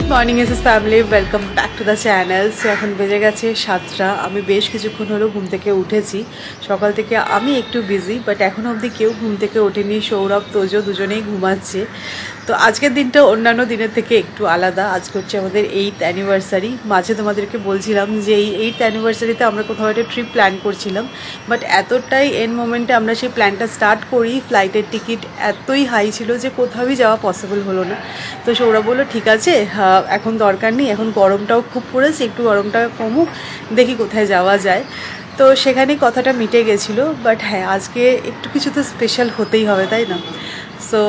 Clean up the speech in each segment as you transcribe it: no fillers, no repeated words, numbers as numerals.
Good morning S family, welcome back to the channel. So এখন বেজে গেছে 7টা। আমি বেশ কিছুক্ষণ হলো ঘুম থেকে উঠেছি। সকাল থেকে আমি একটু বিজি, বাট এখনও অবধি কেউ ঘুম থেকে ওঠেনি। সৌরভ, তোজো দুজনেই ঘুমাচ্ছে। তো আজকের দিনটা অন্যান্য দিনের থেকে একটু আলাদা। আজকে হচ্ছে আমাদের 8th অ্যানিভার্সারি। মাঝে তোমাদেরকে বলছিলাম যে এই 8th অ্যানিভার্সারিতে আমরা কোথাও একটা ট্রিপ প্ল্যান করছিলাম, বাট এতটাই এন্ড মোমেন্টে আমরা সেই প্ল্যানটা স্টার্ট করি, ফ্লাইটের টিকিট এতই হাই ছিল যে কোথাওই যাওয়া পসিবল হলো না। তো সৌরভ বললো ঠিক আছে, এখন দরকার নেই, এখন গরমটাও খুব পড়েছে, একটু গরমটা কমুক, দেখি কোথায় যাওয়া যায়। তো সেখানেই কথাটা মিটে গেছিলো। বাট হ্যাঁ, আজকে একটু কিছু তো স্পেশাল হতেই হবে, তাই না? সো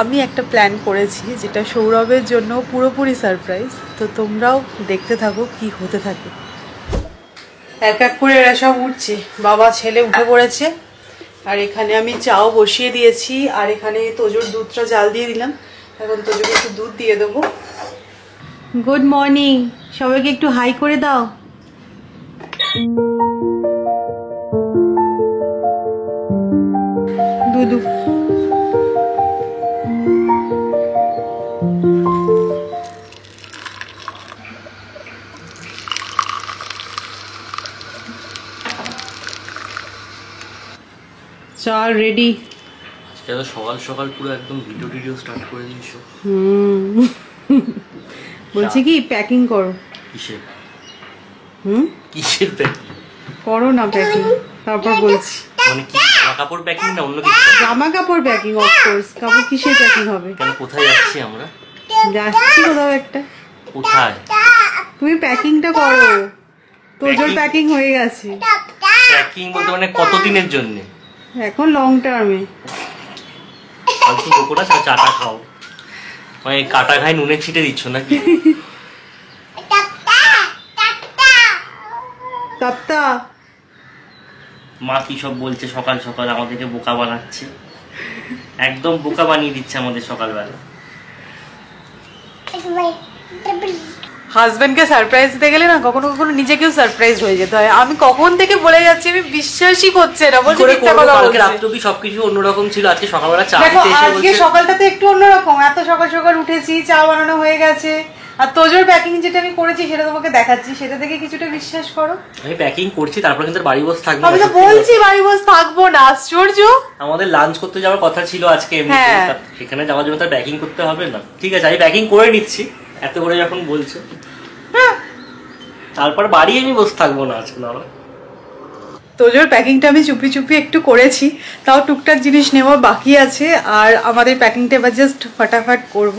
আমি একটা প্ল্যান করেছি যেটা সৌরভের জন্য পুরোপুরি সারপ্রাইজ। তো তোমরাও দেখতে থাকো কি হতে থাকে। এক এক করে এরা সব উঠছে, বাবা ছেলে উঠে পড়েছে। আর এখানে আমি চাও বসিয়ে দিয়েছি, আর এখানে তোজোর দুধটা জাল দিয়ে দিলাম। এখন তোজোকে একটু দুধ দিয়ে দেবো। গুড মর্নিং, সবাইকে একটু হাই করে দাও। দুধু চাল রেডি। সকাল সকাল পুরো একদম ভিডিও স্টার্ট করে দিয়েছো। বলছি কি প্যাকিং করো। কিসের? কিসের প্যাকিং করো না প্যাকিং, তারপর বলছি। মানে কি জামা কাপড় প্যাকিং না অন্য কিছু? জামা কাপড় প্যাকিং, অফকোর্স। কাপড় কিসের প্যাকিং হবে? কেন, কোথায় যাচ্ছি আমরা? যাচ্ছি কোথাও একটা। কোথায়? তুমি প্যাকিংটা করো। তোজোর প্যাকিং হয়ে গেছে। প্যাকিং বলতে মানে কতদিনের জন্য? এখন লং টার্মে। ফালতু বকোটা, চাটা খাও। মানে কাটা খাই নুনে ছিটে দিচ্ছ নাকি? তাপ্তা মা কি সব বলছে সকাল সকাল, আমাদেরকে বোকা বানাচ্ছে, একদম বোকা বানিয়ে দিচ্ছে আমাদের সকালবেলা। হাজবেন্ডকে সারপ্রাইজ দিতে গেলে না কখনো কখনো নিজেকেও সারপ্রাইজ হয়ে যেতে হয়। আমি কখন থেকে বলে যাচ্ছি, আমি বিশ্বাসই করছে না। বলছি মিথ্যা কথা বলছে। কালকে রাতে অবধি সবকিছু অন্যরকম ছিল, আজকে সকালবেলা চা দেখো দিতে এসে আজকে সকালটা তো একটু অন্যরকম। এত সকাল সকাল উঠেছি, চা বানানো হয়ে গেছে, আর তোজোর প্যাকিং যেটা আমি করেছি সেটা তোমাকে দেখাচ্ছি, সেটা দেখে কিছুটা বিশ্বাস করো। আমি প্যাকিং করছি, তারপর কিন্তু বাড়ি বসে থাকবো। আমি তো বলছি বাড়ি বসে থাকবো না, আশ্চর্য। আমাদের লাঞ্চ করতে যাওয়ার কথা ছিল আজকে, এমনি সেখানে যাওয়ার জন্য তার প্যাকিং করতে হবে না? ঠিক আছে, আমি প্যাকিং করে নিচ্ছি, এত করে যখন বলছো। তারপর বাড়ি আমি বসে থাকবো না আজকে। না, তোজোর প্যাকিংটা আমি চুপি চুপি একটু করেছি, তাও টুকটাক জিনিস নেওয়া বাকি আছে। আর আমাদের প্যাকিংটা এবার জাস্ট ফটাফট করব।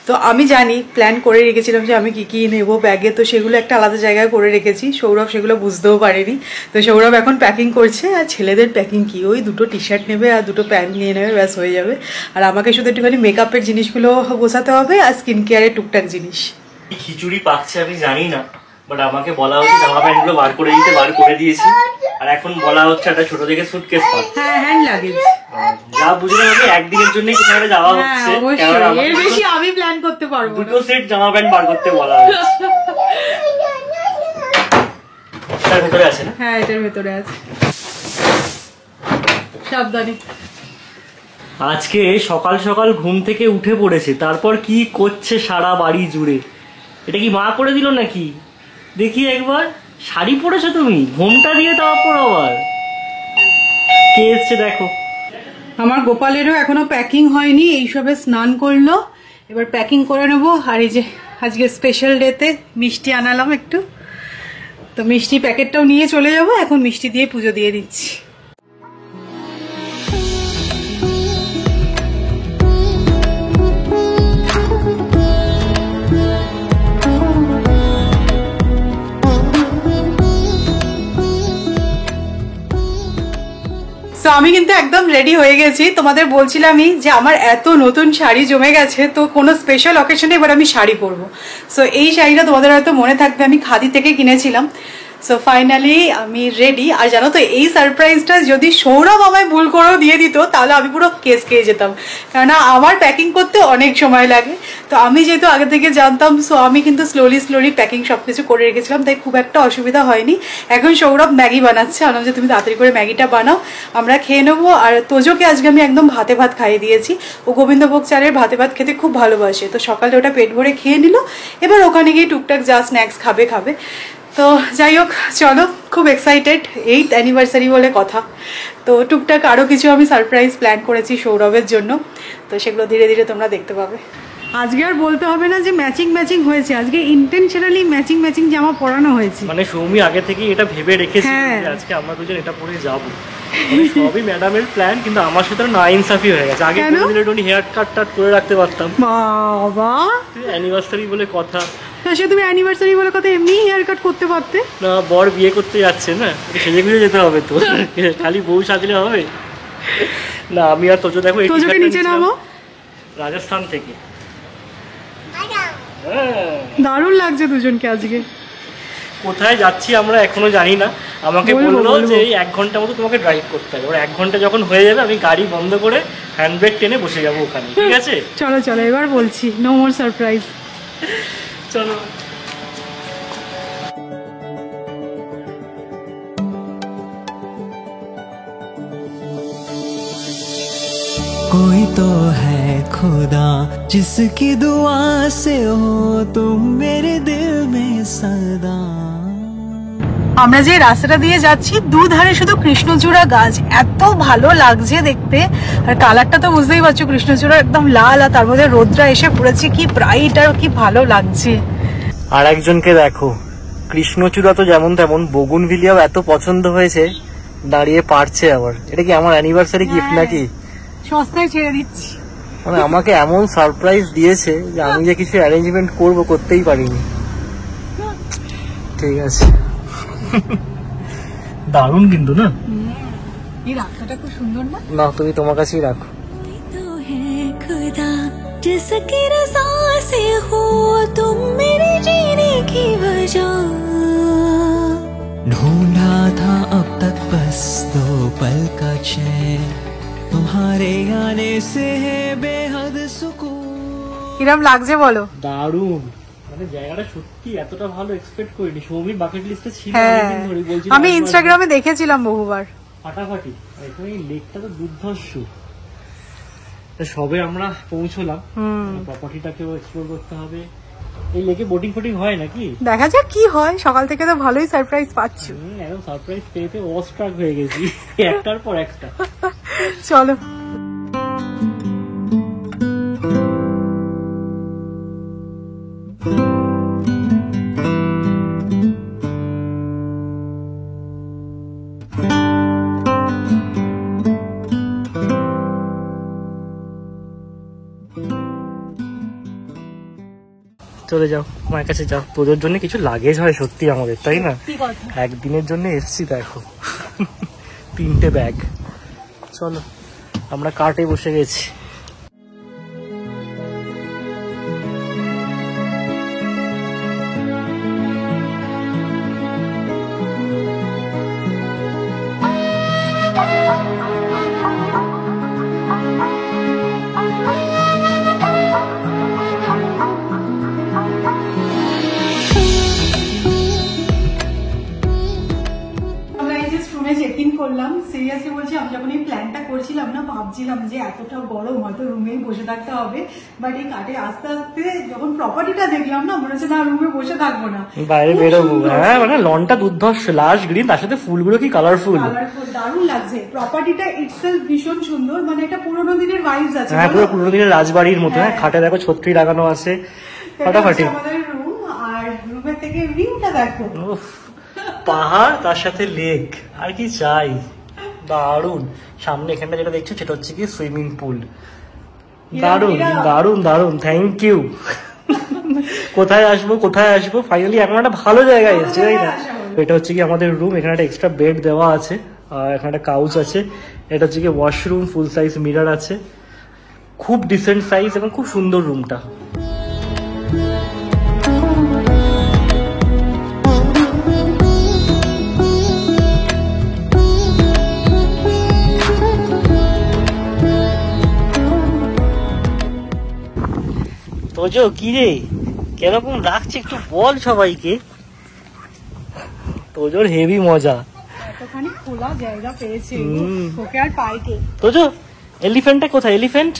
তো আমি জানি, প্ল্যান করে রেখেছিলাম যে আমি কি কি নেবো ব্যাগে, তো সেগুলো একটা আলাদা জায়গায় করে রেখেছি। সৌরভ সেগুলো বুঝতেও পারেনি। তো সৌরভ এখন প্যাকিং করছে। আর ছেলেদের প্যাকিং কি, ওই দুটো টি শার্ট নেবে আর দুটো প্যান্ট নিয়ে নেবে, ব্যাস হয়ে যাবে। আর আমাকে শুধু একটুখানি মেকআপের জিনিসগুলো গোছাতে হবে, আর স্কিন কেয়ারের টুকটাক জিনিস। খিচুড়ি পাকছে আমি জানি না, বাট আমাকে বলা হচ্ছে জামা প্যান্ট গুলো বার করে দিতে, বার করে দিয়েছি। আর এখন বলা হচ্ছে একটা ছোট থেকে সুটকেস পাক। হ্যাঁ, হ্যান্ড লাগেজ। যা বুঝলাম আমি একদিনের জন্যই কোথাও যাওয়া হচ্ছে, এর বেশি আমি প্ল্যান করতে পারবো না। দুটো সেট জামা প্যান্ট বার করতে বলা হচ্ছে। এটার ভেতরে আছে না? হ্যাঁ, এটার ভেতরে আছে, সাবধানে। আজকে সকাল সকাল ঘুম থেকে উঠে পড়েছে, তারপর কি করছে সারা বাড়ি জুড়ে। এটা কি মা করে দিল নাকি? দেখি একবার। শাড়ি পরেছো তুমি, ঘোমটা দিয়ে তারপর আবার কে এসছে দেখো। আমার গোপালেরও এখনো প্যাকিং হয়নি, এইসবে স্নান করলো, এবার প্যাকিং করে নেবো। আর এই যে আজকে স্পেশাল ডেতে মিষ্টি আনালাম একটু, তো মিষ্টি প্যাকেটটাও নিয়ে চলে যাবো। এখন মিষ্টি দিয়ে পুজো দিয়ে দিচ্ছি। তো আমি কিন্তু একদম রেডি হয়ে গেছি। তোমাদের বলছিলামই যে আমার এত নতুন শাড়ি জমে গেছে, তো কোনো স্পেশাল অকেশনে এবার আমি শাড়ি পরবো। সো এই শাড়িটা তোমাদের হয়তো মনে থাকবে, আমি খাদি থেকে কিনেছিলাম। সো ফাইনালি আমি রেডি। আর জানো তো এই সারপ্রাইজটা যদি সৌরভ আমায় ভুল করেও দিয়ে দিত তাহলে আমি পুরো কেস খেয়ে যেতাম, কেননা আমার প্যাকিং করতে অনেক সময় লাগে। তো আমি যেহেতু আগে থেকে জানতাম, সো আমি কিন্তু স্লোলি প্যাকিং সব কিছু করে রেখেছিলাম, তাই খুব একটা অসুবিধা হয়নি। এখন সৌরভ ম্যাগি বানাচ্ছে, আমি যে তুমি তাড়াতাড়ি করে ম্যাগিটা বানাও, আমরা খেয়ে নেবো। আর তোজোকে আজকে আমি একদম ভাতে ভাত খাইয়ে দিয়েছি, ও গোবিন্দভোগ চালের ভাতে ভাত খেতে খুব ভালোবাসে, তো সকালে ওটা পেট ভরে খেয়ে নিল। এবার ওখানে গিয়ে টুকটাক যা স্ন্যাক্স খাবে। তো যাই হোক, চলো, খুব এক্সাইটেড, 8th অ্যানিভার্সারি বলে কথা। তো টুকটাক আরও কিছু আমি সারপ্রাইজ প্ল্যান করেছি সৌরভের জন্য, তো সেগুলো ধীরে ধীরে তোমরা দেখতে পাবে। আজকে আর বলতে হবে না যে ম্যাচিং হয়েছে, আজকে ইন্টেনশনালি ম্যাচিং জামা পরানো হয়েছে। মানে সৌমি আগে থেকেই এটা ভেবে রেখেছি যে আজকে আমরা দুজন এটা পরে যাবো। সবই ম্যাডামের প্ল্যান, কিন্তু আমার সাথে না ইনসাফি হয়ে গেছে। আগে কোনো হেয়ার কাট করে রাখতে পারতাম। বাবা, অ্যানিভার্সারি বলে কথা, সে তুমি অ্যানিভার্সারি বলে কথা এমনি হেয়ার কাট করতে পারতে না। বর বিয়ে করতে যাচ্ছে না, সেজে গুজে যেতে হবে তো, খালি বউ সাজলে হবে না। আমি আর তোজো দেখো তোজোকে নিচে নামো, রাজস্থান থেকে। দারুণ লাগছে দুজনকে আজকে। কোথায় যাচ্ছি আমরা এখনো জানি না। আমাকে বললো যে এই 1 ঘন্টা মতো তোমাকে ড্রাইভ করতে হবে। 1 ঘন্টা যখন হয়ে যাবে আমি গাড়ি বন্ধ করে হ্যান্ড ব্রেক টেনে বসে যাবো ওখানে, ঠিক আছে? চলো এবার বলছি, নো মোর সারপ্রাইজ। চলো। कोई तो है खुदा जिसकी दुआ से हो तुम मेरे दिल में सदा। আমরা যে রাস্তাটা দিয়ে যাচ্ছি দুধারে শুধু কৃষ্ণচূড়া গাছ, এত ভালো লাগছে দেখতে। আর কালারটা তো বুঝতেই পারছো, কৃষ্ণচূড়া একদম লাল, আর তার মধ্যে রোদটা এসে পড়েছে, কি ব্রাইট আর কি ভালো লাগছে। আর একজনকে দেখো, কৃষ্ণচূড়া তো যেমন তেমন, বগুনভিলিয়াও এত পছন্দ হয়েছে, দাঁড়িয়ে পারছে আবার। এটা কি আমার অ্যানিভার্সারি গিফট নাকি? সস্তায় ছেড়ে দিচ্ছি। মানে আমাকে এমন সারপ্রাইজ দিয়েছে যে আমি যে কিছু অ্যারেঞ্জমেন্ট করতেই পারিনি। ঠিক আছে, দারুণ কিন্তু না? এই রাস্তাটা খুব সুন্দর না? না, তুমি তোমার কাছেই রাখো। तो है खुदा जिसकी रज़ा से हो तुम मेरे जीने की वजह। ढूंढा था अब तक बस 2 पल का चैन, तुम्हारे आने से है बेहद सुकून। কিরম লাগছে বলো? দারুণ, মানে জায়গাটা সত্যি এতটা ভালো এক্সপেক্ট করিনি। সৌমির বাকেট লিস্টে ছিল হ্যাঁ, অনেকদিন ধরে, বলছিলাম আমি ইনস্টাগ্রামে দেখেছিলাম বহুবার। ফাটাফাটি। এখানে এই লেকটা তো দুর্ধর্ষ। সবে আমরা পৌঁছলাম, প্রপার্টিটাকেও এক্সপ্লোর করতে হবে। এই লেকে বোটিং ফোটিং হয় নাকি? দেখা যাক কি হয়, সকাল থেকে তো ভালোই সারপ্রাইজ পাচ্ছি। একদম সারপ্রাইজ পেয়ে অস্ট্রাক হয়ে গেছি, একটার পর একটা। চলো। চলে যাও, মায়ের কাছে যাও। তোদের জন্য কিছু লাগেজ হয় সত্যি আমাদের, তাই না? একদিনের জন্য এসছি দেখো, 3টে ব্যাগ। চলো, আমরা কার্টে বসে গেছি। করলাম, সিরিয়াসলি বলছি, আমি যখন এই প্ল্যানটা করছিলাম না, ভাবছিলাম যে এতটা গরম হয়তো রুমেই বসে থাকতে হবে, বাট এই কাটে আস্তে আস্তে যখন প্রপার্টিটা দেখলাম না, মনে হচ্ছে না রুমে বসে থাকবো না, বাইরে বেরোবো। হ্যাঁ, মানে লনটা দুর্ধর্ষ, লাশ গ্রিন, তার সাথে ফুলগুলো কি কালারফুল, দারুণ লাগছে। প্রপার্টিটা ইটসেলফ ভীষণ সুন্দর, মানে এটা পুরোনো দিনের ভাইবস আছে। হ্যাঁ, পুরো পুরোনো দিনের রাজবাড়ির মতো। হ্যাঁ, খাটে দেখো ছত্রি লাগানো আছে, ফাটাফাটি। আমাদের রুম, আর রুমের থেকে ভিউটা দেখো, পাহাড় তার সাথে লেক, আর কি চাই। দারুণ। সামনে এখানটা যেটা দেখছো সেটা হচ্ছে কি সুইমিং পুল। দারুণ দারুণ দারুণ, থ্যাংক ইউ। কোথায় আসবো ফাইনালি এখন একটা ভালো জায়গায় এসেছি, তাই না? এটা হচ্ছে কি আমাদের রুম, এখানে একটা এক্সট্রা বেড দেওয়া আছে, আর এখানে একটা কাউচ আছে। এটা হচ্ছে কি ওয়াশরুম, ফুল সাইজ মিরর আছে, খুব ডিসেন্ট সাইজ এবং খুব সুন্দর রুমটা। তোজো কি রে, কেরকম লাগছে একটু বল সবাইকে। তোজোর হেভি মজা। এতখানি খোলা জায়গা পেয়েছে, হুম। ওকে আর পাইকে। তোজো এলিফ্যান্টটা কোথায়? এলিফ্যান্ট,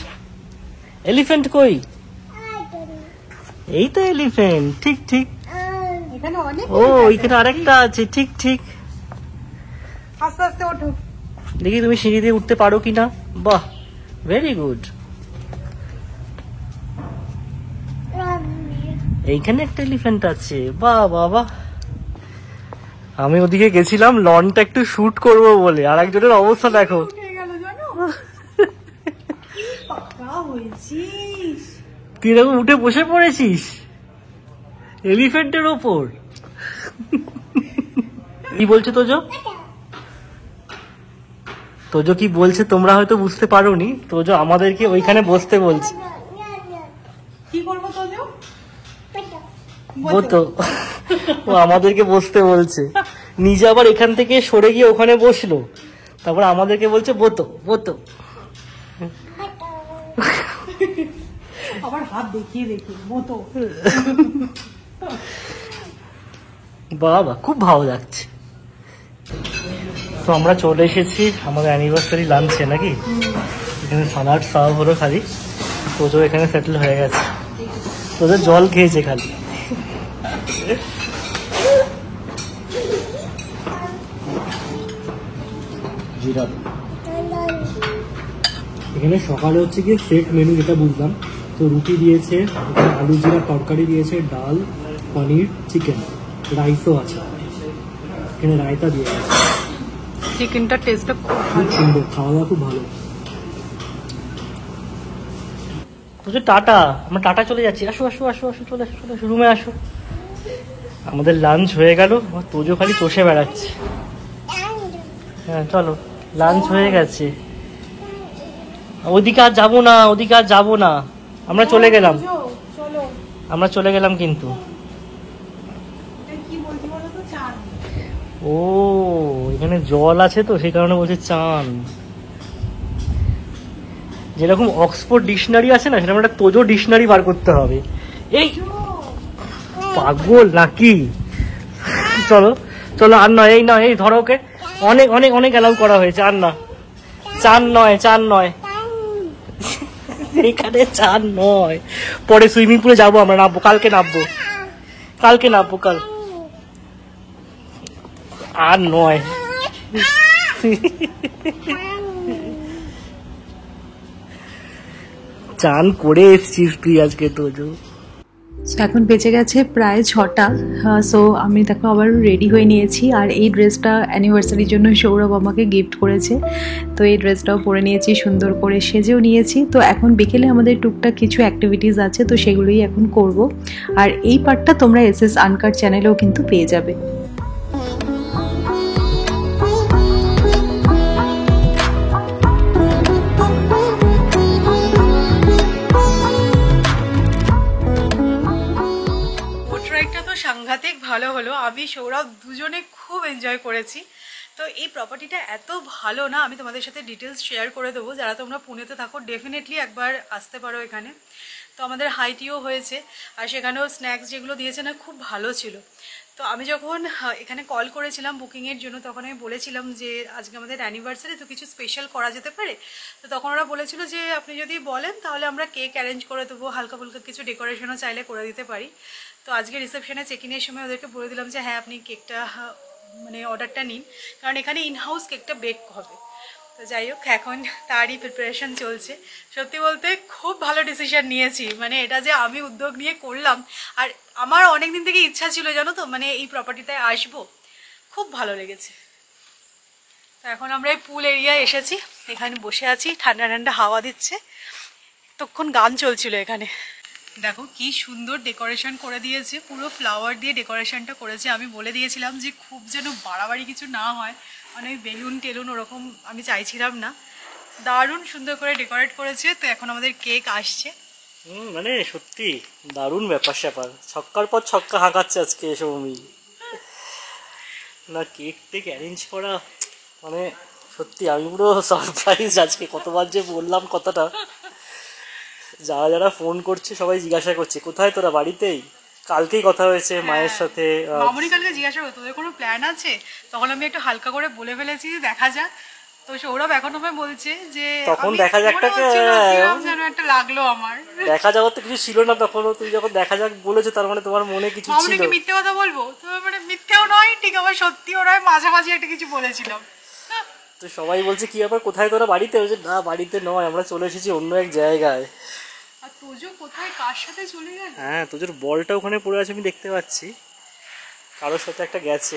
এলিফ্যান্ট কই? এই তো এলিফ্যান্ট, ঠিক ঠিক। এখানে অনেক ও এখানে আরেকটা আছে, ঠিক ঠিক। আস্তে আস্তে ওঠো। দেখি তুমি সিঁড়ি দিয়ে উঠতে পারো কিনা। বাহ, ভেরি গুড। এইখানে একটা এলিফ্যান্ট আছে, বাহ বাবা। আমি ওদিকে গেছিলাম লনটা একটু শুট করব বলে, আর একজনের অবস্থা দেখো। উঠে গেল জানো, পাকা হয়েছিস। তুই এরকম উঠে বসে পড়েছিস এলিফ্যান্টের ওপর। কি বলছো তোজো? তোজো কি বলছে তোমরা হয়তো বুঝতে পারোনি। তোজো আমাদেরকে ওইখানে বসতে বলছে। কি করবো তোজো? বতো, ও আমাদেরকে বসতে বলছে, নিজে আবার এখান থেকে সরে গিয়ে ওখানে বসলো, তারপর আমাদেরকে বলছে বতো বতো। আবার হাত দেখিয়ে দেখি মতো। বাবা খুব ভালো লাগছে। তো আমরা চলে এসেছি আমাদের অ্যানিভার্সারি লাঞ্চে নাকি। এখানে সালাড সার্ভ হলো খালি, তোজো এখানে সেটেল হয়ে গেছে। তোজো জল খেয়েছে খালি। জিরা এখানে সকালে হচ্ছে গিয়ে সেট মেনু যেটা বুঝলাম, তো রুটি দিয়েছে, এখানে আলু জিরা তরকারি দিয়েছে, ডাল, পনির, চিকেন, রাইসও আছে, এখানে রায়তা দিয়ে গেছে। চিকেনটার টেস্টটা খুব খুব সুন্দর, খাওয়া দাওয়া খুব ভালো। বুঝছো টাটা, আমরা টাটা চলে যাচ্ছি। আসো আসো আসো আসো, চলে আসো চলে আসো, রুমে আসো। আমাদের লাঞ্চ হয়ে গেল, তোজো খালি চষে বেড়াচ্ছে। হ্যাঁ চলো, লাঞ্চ হয়ে গেছে। ওদিকে আর যাবো না, ওদিকে আর যাবো না, আমরা চলে গেলাম, চলো। আমরা চলে গেলাম কিন্তু। কি বলছি বলো তো, চান। ও এখানে জল আছে তো সেই কারণে বলছে চান। যেরকম অক্সফোর্ড ডিকশনারি আছে না, সেরকম একটা তোজো ডিকশনারি বার করতে হবে। এই পাগল নাকি? চলো চলো, আর নয়, এই নয়, এই ধরো ওকে। অনেক অনেক অনেক অ্যালাউ করা হয়েছে, আর না, চান নয়, চান নয়, এখানে চান নয়। পরে সুইমিং পুলে যাবো আমরা, নামবো কালকে, নামবো কালকে, নামবো কাল। আর নয়। চান করে এসছিস তুই আজকে তোজো। সো এখন বেঁচে গেছে প্রায় 6টা। সো আমি দেখো আবার রেডি হয়ে নিয়েছি, আর এই ড্রেসটা অ্যানিভার্সারির জন্য সৌরভ আমাকে গিফট করেছে। তো এই ড্রেসটাও পরে নিয়েছি, সুন্দর করে সেজেও নিয়েছি। তো এখন বিকেলে আমাদের টুকটাক কিছু অ্যাক্টিভিটিস আছে, তো সেগুলোই এখন করব। আর এই পার্টটা তোমরা এসএস আনকাট চ্যানেলেও কিন্তু পেয়ে যাবে। সাংঘাতিক ভালো হলো, আমি সৌরভ দুজনে খুব এনজয় করেছি। তো এই প্রপার্টিটা এত ভালো না, আমি তোমাদের সাথে ডিটেলস শেয়ার করে দেবো। যারা তোমরা পুনেতে থাকো ডেফিনেটলি একবার আসতে পারো এখানে। তো আমাদের হাইটিও হয়েছে, আর সেখানেও স্ন্যাক্স যেগুলো দিয়েছে না খুব ভালো ছিল। তো আমি যখন এখানে কল করেছিলাম বুকিংয়ের জন্য, তখন আমি বলেছিলাম যে আজকে আমাদের অ্যানিভার্সারি, তো কিছু স্পেশাল করা যেতে পারে। তো তখন ওরা বলেছিল যে আপনি যদি বলেন তাহলে আমরা কেক অ্যারেঞ্জ করে দেবো, হালকা ফুলকা কিছু ডেকোরেশনও চাইলে করে দিতে পারি। তো আজকে রিসেপশনে চেক ইনের সময় ওদেরকে বলে দিলাম যে হ্যাঁ আপনি কেকটা মানে অর্ডারটা নিন, কারণ এখানে ইনহাউস কেকটা বেক হবে। তো যাই হোক, এখন তারই প্রিপারেশন চলছে। সত্যি বলতে খুব ভালো ডিসিশন নিয়েছি, মানে এটা যে আমি উদ্যোগ নিয়ে করলাম। আর আমার অনেক দিন থেকে ইচ্ছা ছিল জানো তো, মানে এই প্রপার্টিটায় আসবো, খুব ভালো লেগেছে। তো এখন আমরা এই পুল এরিয়ায় এসেছি, এখানে বসে আছি, ঠান্ডা ঠান্ডা হাওয়া দিচ্ছে। তখন গান চলছিল এখানে। দেখো কি সুন্দর ডেকোরেশন করে দিয়েছে, পুরো ফ্লাওয়ার দিয়ে ডেকোরেশনটা করেছে। আমি বলে দিয়েছিলাম যে খুব যেন বাড়াবাড়ি কিছু না হয়, মানে বেলুন টেলুন ওরকম আমি চাইছিলাম না। দারুণ সুন্দর করে ডেকোরেট করেছে। তো এখন আমাদের কেক আসছে। মানে সত্যি দারুণ ব্যাপার স্যাপার, ছক্কার পর ছক্কা হাঁকাচ্ছে আজকে সৌমি না। কেক টেক অ্যারেঞ্জ করা মানে সত্যি আমি পুরো সারপ্রাইজ আজকে। কতবার যে বললাম কথাটা, যারা যারা ফোন করছে সবাই জিজ্ঞাসা করছে কোথায় তোরা, বাড়িতেই? কালকেই কথা হয়েছে মায়ের সাথে। মামুনি কালকে জিজ্ঞাসা করতো তোদের কোনো প্ল্যান আছে, তখন আমি একটু হালকা করে বলে ফেলেছি যে দেখা যাক। তো সৌরভ এখন আমায় বলছে যে তখন আমি দেখা যাকটা মনে হচ্ছিল কিরম যেন একটা লাগলো আমার। দেখা যাওয়ার তো কিছু ছিল না তখনও, তুই যখন দেখা যাক বলেছো তার মানে তোমার মনে কিছু ছিল। মামুনিকে মিথ্যে কথা বলবো তো, মানে মিথ্যেও নয় ঠিক আবার সত্যিও নয়, মাঝামাঝি একটা কিছু বলেছিলাম। তো সবাই বলছে কি ব্যাপার, কোথায় তোরা, বাড়িতে? বলছে না বাড়িতে নয়, আমরা চলে এসেছি অন্য এক জায়গায়। আর তোজো কোথায় কার সাথে চলে গেল? হ্যাঁ, তোদের বলটা ওখানে পড়ে আছে আমি দেখতে পাচ্ছি, কারোর সাথে একটা গেছে।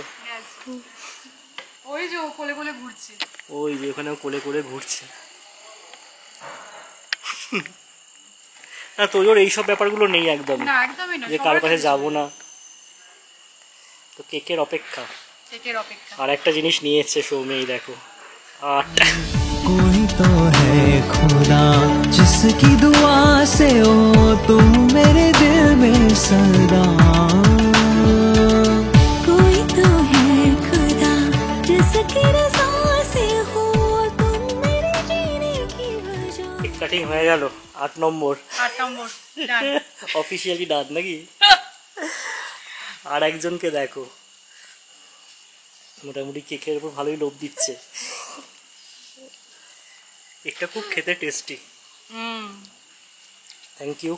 ওই যে ও কোলে কোলে ঘুরছে। ওই যে ওখানে ও কোলে করে ঘুরছে। না তোর এইসব ব্যাপারগুলো নেই একদম, না একদমই না, যে কারোর কাছে যাবো না। তো কেকের অপেক্ষা। কেকের অপেক্ষা। আর একটা জিনিস নিয়ে এসছে সৌমি, এই দেখো। আর कोई तो है खुदा जिसकी दुआ से हो तुम मेरे दिल में सदा कोई तो है खुदा जिसकी रज़ा से हो तुम मेरे जीने की वजह। কেক কাটিং হয়ে গেল 8 নম্বর, 8 নম্বর done। অফিসিয়ালি ডান নাকি? আর একজনকে দেখো, মোটামুটি কেকের উপর ভালোই লোভ দিচ্ছে। কেকটা খুব খেতে টেস্টি। থ্যাংক ইউ,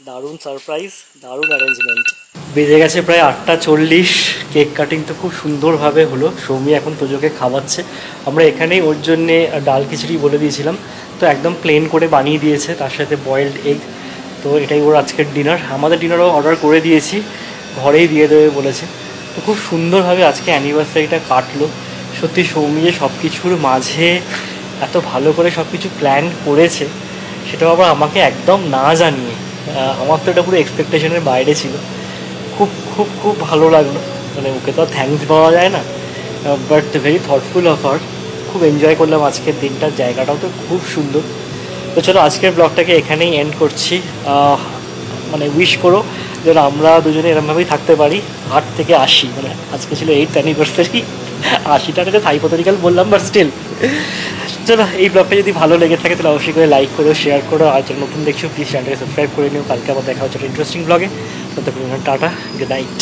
দারুণ সারপ্রাইজ, দারুণ অ্যারেঞ্জমেন্ট। বেজে গেছে প্রায় 8:40। কেক কাটিং তো খুব সুন্দরভাবে হলো। সৌমি এখন তোজোকে খাওয়াচ্ছে। আমরা এখানেই ওর জন্যে ডাল খিচুড়ি বলে দিয়েছিলাম, তো একদম প্লেন করে বানিয়ে দিয়েছে, তার সাথে বয়েলড এগ। তো এটাই ওর আজকের ডিনার। আমাদের ডিনারও অর্ডার করে দিয়েছি, ঘরেই দিয়ে দেবে বলেছে। তো খুব সুন্দরভাবে আজকে অ্যানিভার্সারিটা কাটলো। সত্যি সৌমি যে সব কিছুর মাঝে এত ভালো করে সব কিছু প্ল্যান করেছে, সেটাও আবার আমাকে একদম না জানিয়ে। আমার তো এটা পুরো এক্সপেকটেশনের বাইরে ছিল। খুব খুব খুব ভালো লাগলো। মানে ওকে তো থ্যাঙ্কস পাওয়া যায় না, but very thoughtful of her. খুব এনজয় করলাম আজকের দিনটার, জায়গাটাও তো খুব সুন্দর। তো চলো আজকের ব্লগটাকে এখানেই এন্ড করছি। মানে উইশ করো যেন আমরা দুজনে এরমভাবেই থাকতে পারি 8 থেকে 80। মানে আজকে ছিল 8th অ্যানিভার্সারি, 80টাকে হাইপোথেটিক্যাল বললাম, বাট স্টিল। চলো এই ব্লগটা যদি ভালো লেগে থাকে তাহলে অবশ্যই করে লাইক করো, শেয়ার করো। আর যারা নতুন দেখছো প্লিজ চ্যানেলটাকে সাবস্ক্রাইব করে নিও। কালকে আবার দেখা হচ্ছে ইন্টারেস্টিং ব্লগে। ততক্ষণ টাটা, গুড নাইট।